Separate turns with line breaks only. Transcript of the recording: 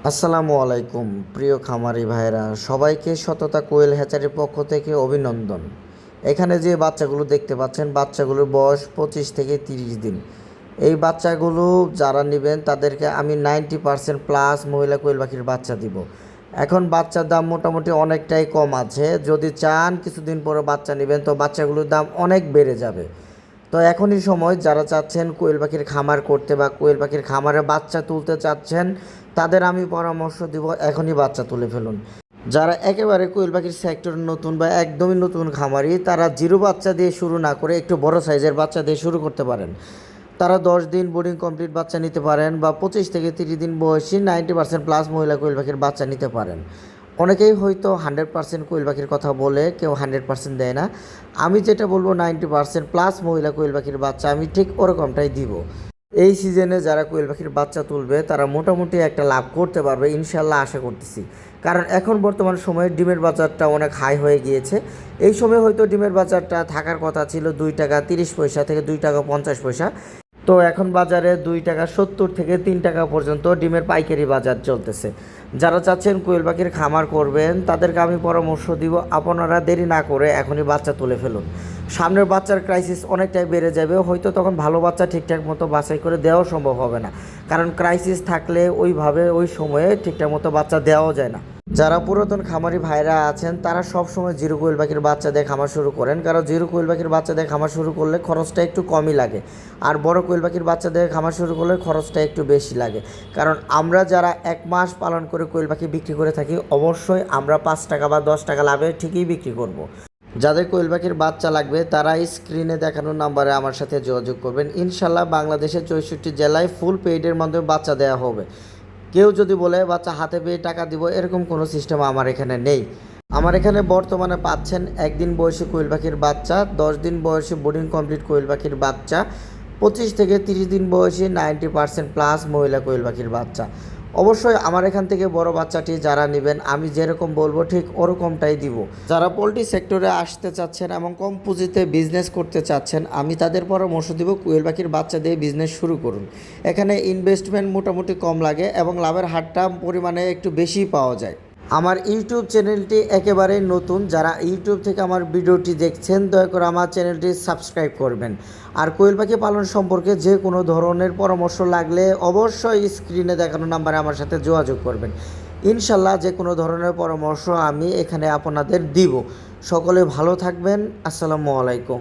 আসসালামু আলাইকুম প্রিয় খামারি ভাইরা, সবাইকে সততা কোয়েল হ্যাচারির পক্ষ থেকে অভিনন্দন। এখানে যে বাচ্চাগুলো দেখতে পাচ্ছেন, বাচ্চাগুলোর বয়স 25 থেকে 30 দিন। এই বাচ্চাগুলো যারা নেবেন তাদেরকে আমি 90% প্লাস মহিলা কোয়েল পাখির বাচ্চা দিব। এখন বাচ্চার দাম মোটামুটি অনেকটাই কম আছে। যদি চান কিছুদিন পরে বাচ্চা নেবেন তো বাচ্চাগুলোর দাম অনেক বেড়ে যাবে। তো এখনই সময়, যারা চাচ্ছেন কোয়েল পাখির খামার করতে বা কোয়েল পাখির খামারে বাচ্চা তুলতে চাচ্ছেন তাদের আমি পরামর্শ দিব এখনই বাচ্চা তুলে ফেলুন। যারা একেবারে কোয়েল পাখির সেক্টরে নতুন বা একদমই নতুন খামারি, তারা জিরো বাচ্চা দিয়ে শুরু না করে একটু বড় সাইজের বাচ্চা দিয়ে শুরু করতে পারেন। তারা 10 দিন বোর্ডিং কমপ্লিট বাচ্চা নিতে পারেন বা 25 থেকে 30 দিন বয়সী 90% প্লাস মহিলা কোয়েল পাখির বাচ্চা নিতে পারেন। অনেকেই হয়তো 100% কোয়েল পাখির কথা বলে, কেউ 100% দেয় না। আমি যেটা বলবো 90% প্লাস মহিলা কোয়েল পাখির বাচ্চা আমি ঠিক ওরকমটাই দিব। এই সিজনে যারা কোয়েল পাখির বাচ্চা তুলবে তারা মোটামুটি একটা লাভ করতে পারবে ইনশাল্লাহ, আশা করতেছি। কারণ এখন বর্তমান সময়ে ডিমের বাজারটা অনেক হাই হয়ে গিয়েছে। এই সময় হয়তো ডিমের বাজারটা থাকার কথা ছিল 2 টাকা 30 পয়সা থেকে 2 টাকা 50 পয়সা। তো এখন বাজারে 2 টাকা 70 থেকে 3 টাকা পর্যন্ত ডিমের পাইকারি বাজার চলতেছে। যারা চাচ্ছেন কোয়েল পাখির খামার করবেন তাদেরকে আমি পরামর্শ দিব, আপনারা দেরি না করে এখনই বাচ্চা তুলে ফেলুন। সামনের বাচ্চার ক্রাইসিস অনেকটাই বেড়ে যাবে, হয়তো তখন ভালো বাচ্চা ঠিকঠাক মতো বাছাই করে দেওয়াও সম্ভব হবে না। কারণ ক্রাইসিস থাকলে ওইভাবে ওই সময়ে ঠিকঠাক মতো বাচ্চা দেওয়াও যায় না। যারা পুরাতন খামারি ভাইরা আছেন তারা সব সময় জিরো কোয়েল পাখির বাচ্চা দিয়ে খামার শুরু করেন, কারণ জিরো কোয়েল পাখির বাচ্চা দিয়ে খামার শুরু করলে খরচটা একটু কমই লাগে। আর বড় কোয়েল পাখির বাচ্চা দিয়ে খামার শুরু করলে খরচটা একটু বেশি লাগে। কারণ আমরা যারা 1 মাস পালন করে কোয়েল পাখি বিক্রি করে থাকি, অবশ্যই আমরা 5 টাকা বা 10 টাকা লাভে ঠিকই বিক্রি করব। যাদের কোয়েল পাখির বাচ্চা লাগবে তারা স্ক্রিনে দেখানো নাম্বারে আমার সাথে যোগাযোগ করবেন। ইনশাল্লাহ বাংলাদেশের 64 জেলায় ফুল পেইডের মাধ্যমে বাচ্চা দেওয়া হবে। কেউ যদি বলে বাচ্চা হাতে পেয়ে টাকা দিব, এরকম কোনো সিস্টেম আমার এখানে নেই। আমার এখানে বর্তমানে পাচ্ছেন 1 দিন বয়সী কোয়েল পাখির বাচ্চা, 10 দিন বয়সী বোর্ডিং কমপ্লিট কোয়েল পাখির বাচ্চা, 25 থেকে 30 দিন বয়সী 90% প্লাস মহিলা কোয়েল পাখির বাচ্চা। অবশ্যই আমার এখান থেকে বড় বাচ্চাটি যারা নেবেন আমি যেরকম বলবো ঠিক ওরকমটাই দিব। যারা পোলট্রি সেক্টরে আসতে চাচ্ছেন এবং কম পুঁজিতে বিজনেস করতে চাচ্ছেন, আমি তাদের পরামর্শ দিব কোয়েল পাখির বাচ্চা দিয়ে বিজনেস শুরু করুন। এখানে ইনভেস্টমেন্ট মোটামুটি কম লাগে এবং লাভের হারটা পরিমাণে একটু বেশি পাওয়া যায়। আমার ইউটিউব চ্যানেলটি একেবারেই নতুন, যারা ইউটিউব থেকে আমার ভিডিওটি দেখছেন দয়া করে আমার চ্যানেলটি সাবস্ক্রাইব করবেন। আর কোয়েল পাখি পালন সম্পর্কে যে কোনো ধরনের পরামর্শ লাগলে অবশ্যই স্ক্রিনে দেখানো নাম্বারে আমার সাথে যোগাযোগ করবেন। ইনশাল্লাহ যে কোনো ধরনের পরামর্শ আমি এখানে আপনাদের দিব। সকলে ভালো থাকবেন। আসসালামু আলাইকুম।